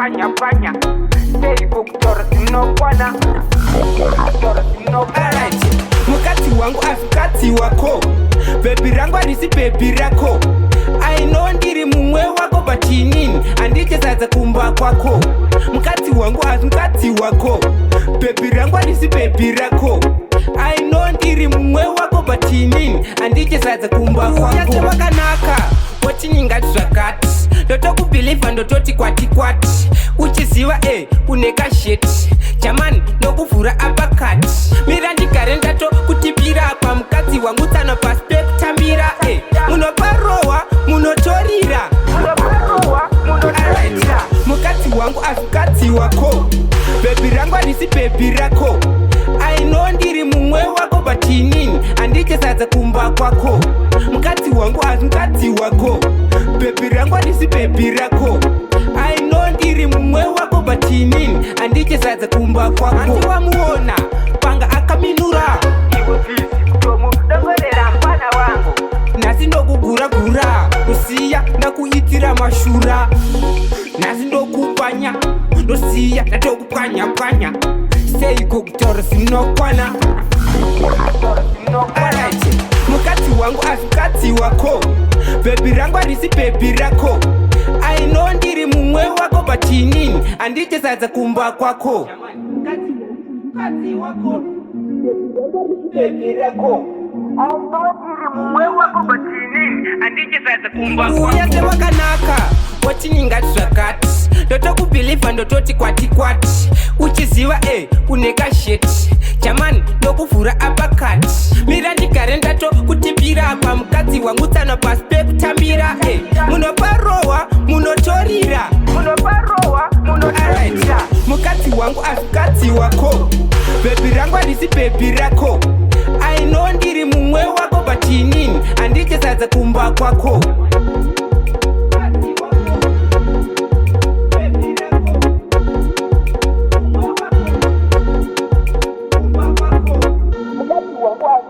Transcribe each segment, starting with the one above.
panya panya. Stay kukutora sinokwana. Alright, Mkadzi wangu asikadzi wako. Baby rangu arisi baby rako. I know ndiri mumwe wako bachinini andichesadza kumba kwako. Mkadzi wangu asikadzi wako. Baby rangu arisi baby rako. I know ndiri mumwe wako bachinini andichesadza kumba kwako. Uyate wakanaka wachinyingati zvakati. Ndotokubhilivha ndototi kwati kwati. Uchiziva uneka sheti jamani nokuvhura apakati. Mira ndigare ndato kutipira pa mukadzi wangu tsana pasi pekutambira. Munoparohwa munotorira. Mukadzi wangu asikadzi wako. Baby rangu arisi baby rako. I know ndiri mumwe wako bachinini andichesadza kumba kwako. Mukadzi wangu asikadzi wako. Baby rangu arisi baby rako. I know ndiri mumwe wako bachinini andichesadza kumba kwako. Andiwamuona panga akaminura. Iwe fizi kutomudongorera mfana wangu. Nasi ndokugura-gura nosiya ndakuitira mashura. Nasi ndokupanya nosiya ndatokupwanya-pwanya. Seiko kutora sinokwana. Alright, mukadzi wangu asikadzi wako. Baby rangu arisi baby rako. I know ndiri mumwe wako bachinini andichesadza kumba kwako. Mukadzi wako. Baby rako. I know ndiri mumwe wako bachinini andichesadza kumba kwako. Uyate wakanaka wachinyingati zvakati. Ndotokubhilivha ndototi kwati kwati. Uchiziva uneka sheti jamani nokuvhura apakati. Mira ndigare ndato kutipira pa mukadzi wangu tsana pasi pekutambira. Munoparohwa munotorira. Alright, mukadzi wangu asikadzi wako. Baby rangu arisi baby rako. I know ndiri mumwe wako bachinini andichesadza kumba kwako.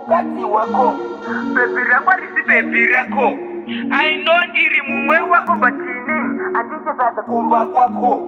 Baby rangu arisi baby rako. I know ndiri mumwe wako bachinini andichesadza kumba kwako.